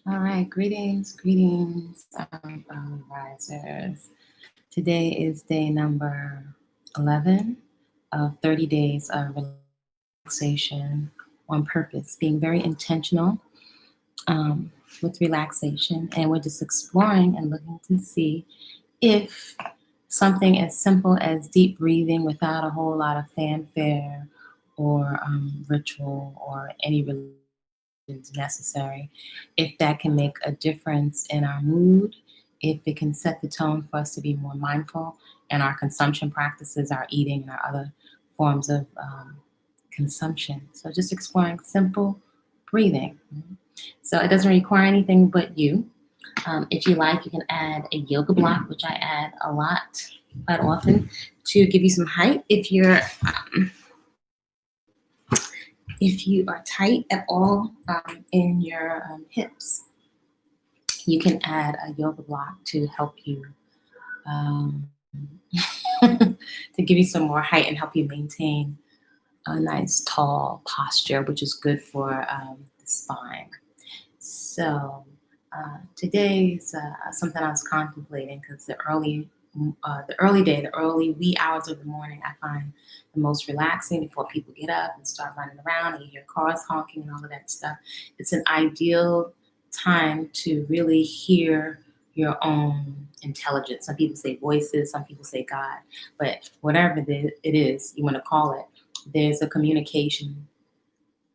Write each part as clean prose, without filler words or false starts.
All right, greetings, risers. Today is day number 11 of 30 days of relaxation on purpose, being very intentional with relaxation. And we're just exploring and looking to see if something as simple as deep breathing without a whole lot of fanfare or ritual or any religions necessary, if that can make a difference in our mood, if it can set the tone for us to be more mindful in our consumption practices, our eating, and our other forms of consumption. So just exploring simple breathing. So it doesn't require anything but you. If you like, you can add a yoga block, which I add a lot, quite often, to give you some height. If you are tight at all in your hips, you can add a yoga block to help you um, to give you some more height and help you maintain a nice tall posture, which is good for the spine. So today's something I was contemplating because the early wee hours of the morning, I find the most relaxing before people get up and start running around and you hear cars honking and all of that stuff. It's an ideal time to really hear your own intelligence. Some people say voices, some people say God, but whatever it is you want to call it, there's a communication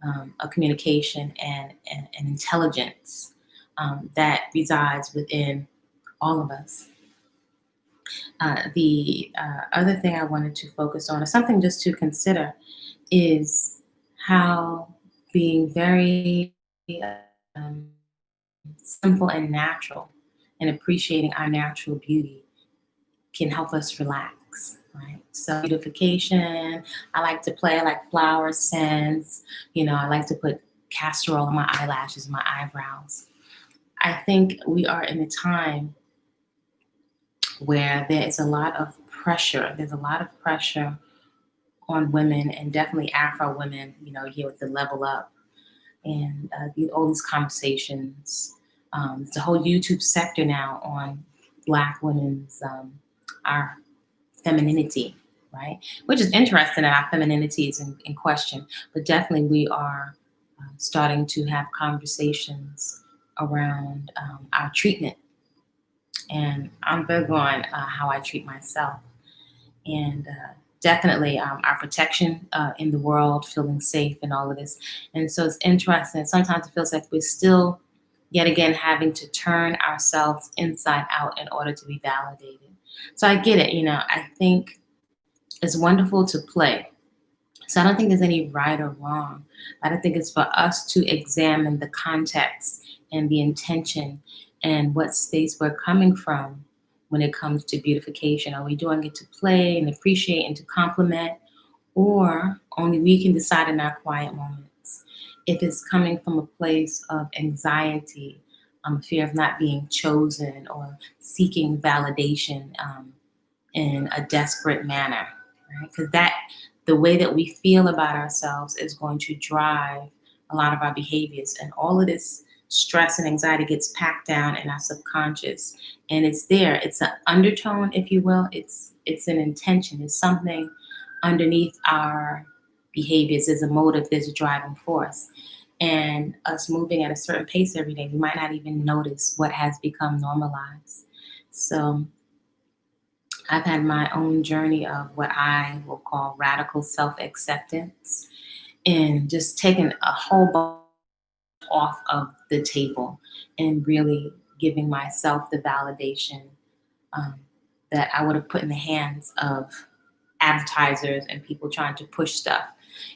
and intelligence that resides within all of us. The other thing I wanted to focus on, or something just to consider, is how being very simple and natural and appreciating our natural beauty can help us relax, right? So beautification, I like to play, I like flower scents, I like to put castor oil on my eyelashes, my eyebrows. I think we are in a time where there is a lot of pressure. There's a lot of pressure on women and definitely Afro women, here with the level up and all these conversations. It's a whole YouTube sector now on Black women's our femininity, right? Which is interesting that our femininity is in question, but definitely we are starting to have conversations around our treatment. And I'm big on how I treat myself. And definitely our protection in the world, feeling safe and all of this. And so it's interesting. Sometimes it feels like we're still, yet again, having to turn ourselves inside out in order to be validated. So I get it. I think it's wonderful to play. So I don't think there's any right or wrong. But I think it's for us to examine the context and the intention and what space we're coming from when it comes to beautification. Are we doing it to play and appreciate and to compliment? Or only we can decide in our quiet moments. If it's coming from a place of anxiety, fear of not being chosen, or seeking validation in a desperate manner, right? Because the way that we feel about ourselves is going to drive a lot of our behaviors, and all of this stress and anxiety gets packed down in our subconscious, and it's there. It's an undertone, if you will. It's an intention. It's something underneath our behaviors. There's a motive. There's a driving force. And us moving at a certain pace every day, we might not even notice what has become normalized. So I've had my own journey of what I will call radical self acceptance and just taking a whole bunch off of the table and really giving myself the validation um, that I would have put in the hands of advertisers and people trying to push stuff.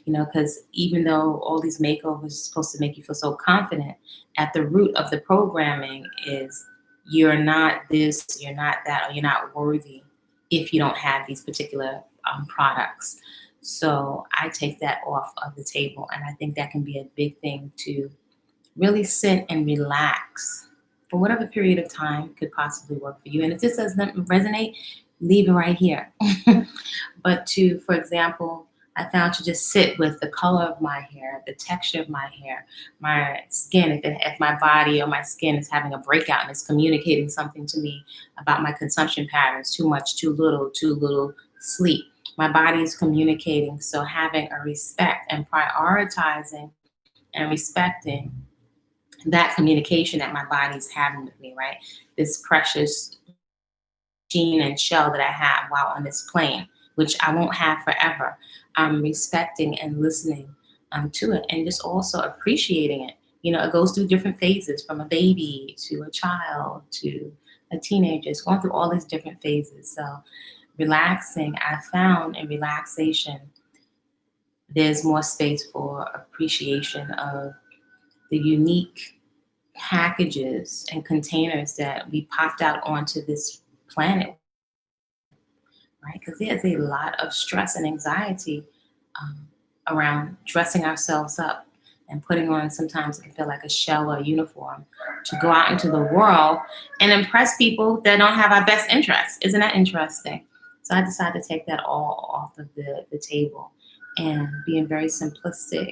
Because even though all these makeovers are supposed to make you feel so confident, at the root of the programming is you're not this, you're not that, or you're not worthy if you don't have these particular products. So I take that off of the table, and I think that can be a big thing to really sit and relax for whatever period of time could possibly work for you. And if this doesn't resonate, leave it right here. But for example, I found to just sit with the color of my hair, the texture of my hair, my skin, if my body or my skin is having a breakout and it's communicating something to me about my consumption patterns, too little sleep. My body is communicating. So having a respect and prioritizing and respecting that communication that my body's having with me, right? This precious gene and shell that I have while on this plane, which I won't have forever. I'm respecting and listening to it, and just also appreciating it. It goes through different phases, from a baby to a child to a teenager. It's going through all these different phases. So relaxing, I found in relaxation, there's more space for appreciation of the unique packages and containers that we popped out onto this planet, right? Because there's a lot of stress and anxiety um, around dressing ourselves up and putting on, sometimes it can feel like a shell or a uniform, to go out into the world and impress people that don't have our best interests. Isn't that interesting? So I decided to take that all off of the table and being very simplistic.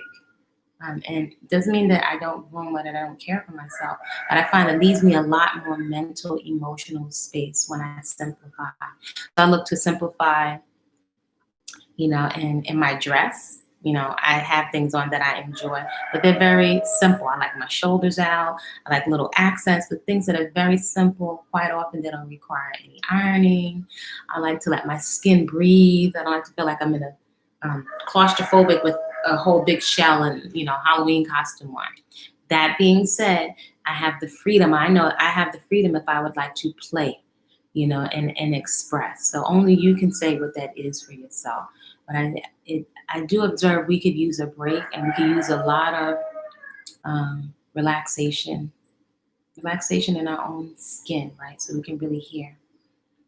And it doesn't mean that I don't room or that I don't care for myself, but I find it leaves me a lot more mental, emotional space when I simplify. So I look to simplify, in my dress. I have things on that I enjoy, but they're very simple. I like my shoulders out. I like little accents, but things that are very simple. Quite often, they don't require any ironing. I like to let my skin breathe. I don't like to feel like I'm in a claustrophobic with a whole big shell and Halloween costume on. That being said, I have the freedom. I know I have the freedom if I would like to play, and express. So only you can say what that is for yourself. But I do observe we could use a break, and we could use a lot of relaxation in our own skin, right? So we can really hear.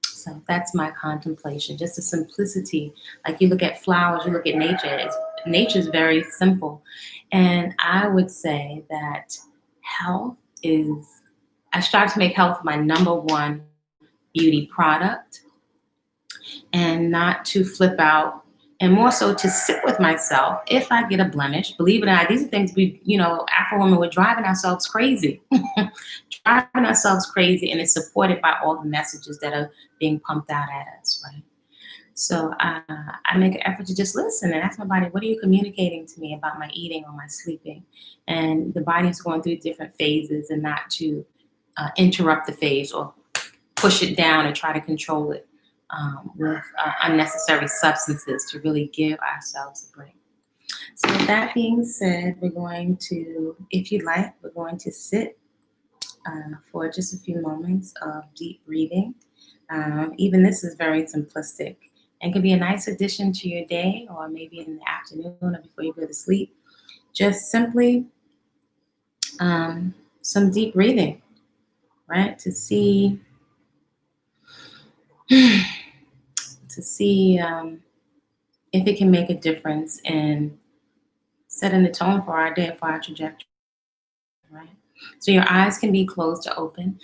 So that's my contemplation, just the simplicity. Like, you look at flowers, you look at nature. Nature's very simple. And I would say that health is, I strive to make health my number one beauty product, and not to flip out, and more so to sit with myself if I get a blemish. Believe it or not, these are things Afro women, we're driving ourselves crazy. Driving ourselves crazy, and it's supported by all the messages that are being pumped out at us, right? So I make an effort to just listen and ask my body, what are you communicating to me about my eating or my sleeping? And the body's going through different phases, and not to interrupt the phase or push it down and try to control it with unnecessary substances, to really give ourselves a break. So with that being said, we're going to, if you'd like, we're going to sit for just a few moments of deep breathing. Even this is very simplistic and can be a nice addition to your day, or maybe in the afternoon or before you go to sleep. Just simply some deep breathing, right? To see if it can make a difference in setting the tone for our day, for our trajectory, right? So your eyes can be closed or open.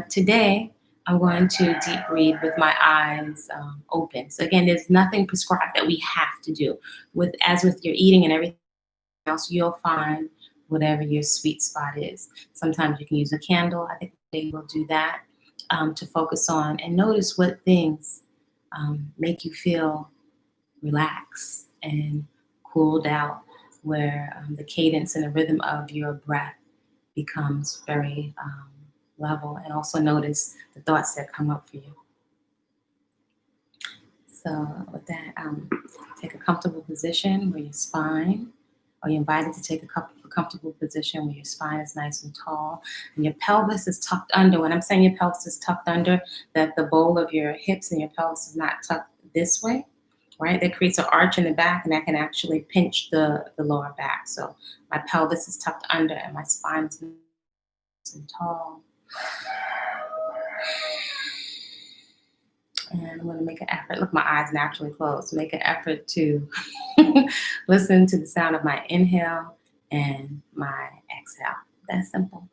Today, I'm going to deep breathe with my eyes open. So again, there's nothing prescribed that we have to do. As with your eating and everything else, you'll find whatever your sweet spot is. Sometimes you can use a candle. I think they will do that, to focus on and notice what things make you feel relaxed and cooled out, where the cadence and the rhythm of your breath becomes very level, and also notice the thoughts that come up for you. So with that, take a comfortable position where your spine, or you're invited to take a comfortable position where your spine is nice and tall and your pelvis is tucked under. When I'm saying your pelvis is tucked under, that the bowl of your hips and your pelvis is not tucked this way, right? That creates an arch in the back, and that can actually pinch the lower back. So my pelvis is tucked under and my spine is nice and tall. And I'm going to make an effort. Look, my eyes naturally closed. Make an effort to listen to the sound of my inhale and my exhale. That's simple.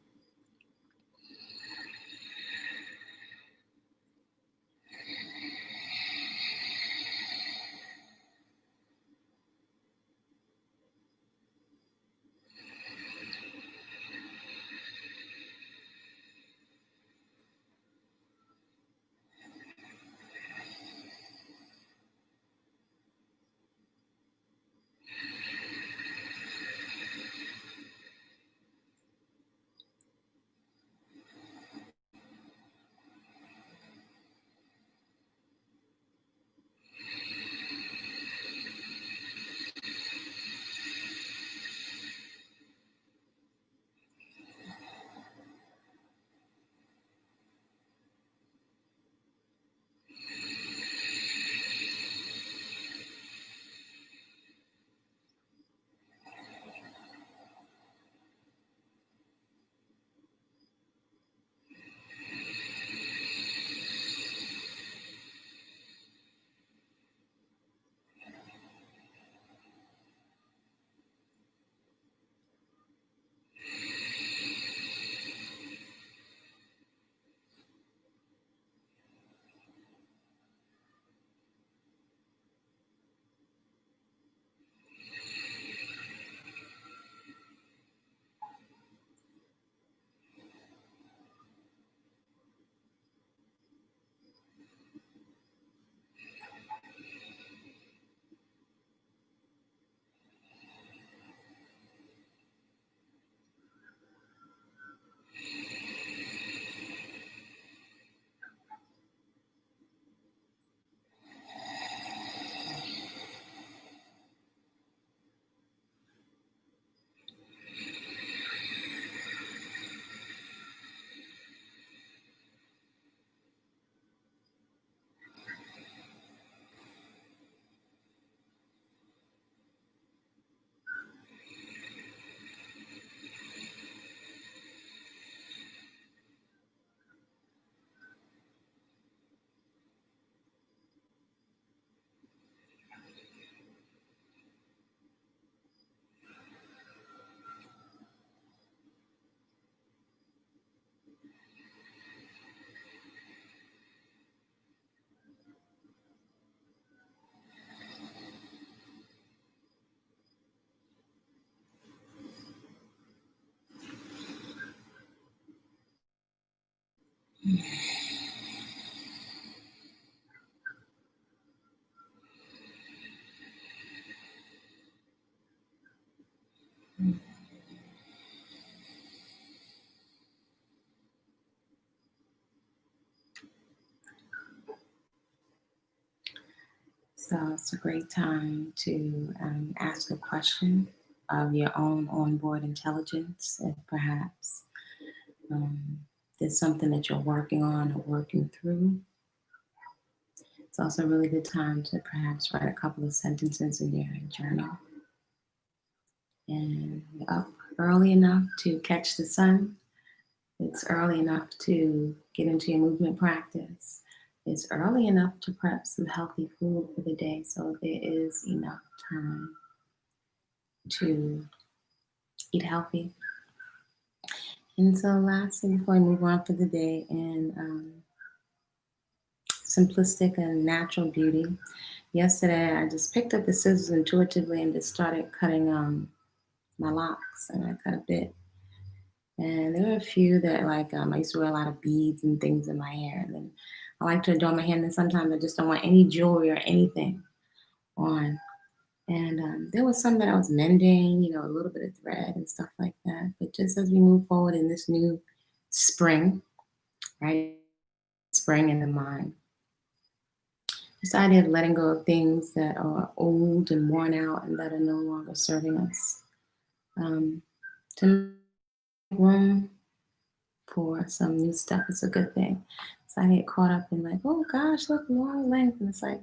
So it's a great time to ask a question of your own onboard intelligence, if perhaps um, there's something that you're working on or working through. It's also a really good time to perhaps write a couple of sentences in your journal. And you're up early enough to catch the sun. It's early enough to get into your movement practice. It's early enough to prep some healthy food for the day, so there is enough time to eat healthy. And so, lastly, before we move on for the day, and simplistic and natural beauty. Yesterday, I just picked up the scissors intuitively and just started cutting my locks, and I cut a bit. And there were a few that, like, I used to wear a lot of beads and things in my hair, and then I like to adorn my hair. And then sometimes I just don't want any jewelry or anything on. And there was some that I was mending, a little bit of thread and stuff like that. But just as we move forward in this new spring, right? Spring in the mind. This idea of letting go of things that are old and worn out and that are no longer serving us. To make room for some new stuff is a good thing. So I get caught up in like, oh gosh, look, long length. And it's like,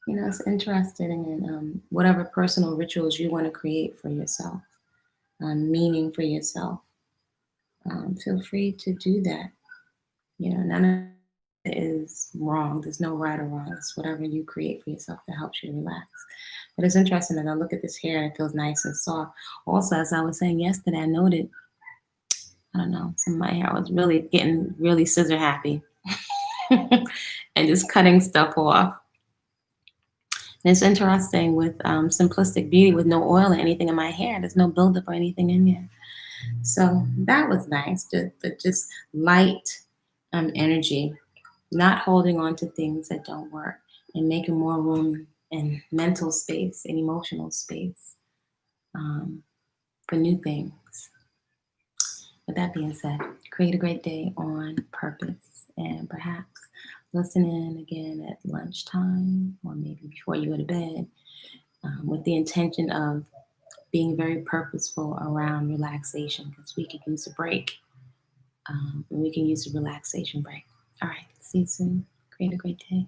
it's interesting in whatever personal rituals you want to create for yourself, meaning for yourself. Feel free to do that. None of it is wrong. There's no right or wrong. It's whatever you create for yourself that helps you relax. But it's interesting that I look at this hair and it feels nice and soft. Also, as I was saying yesterday, I noted, I don't know, some of my hair was really getting really scissor happy and just cutting stuff off. And it's interesting with simplistic beauty with no oil or anything in my hair. There's no buildup or anything in there. So that was nice. Just light energy, not holding on to things that don't work and making more room and mental space and emotional space for new things. With that being said, create a great day on purpose and perhaps listen in again at lunchtime or maybe before you go to bed with the intention of being very purposeful around relaxation because we could use a break. And we can use a relaxation break. All right, see you soon. Create a great day.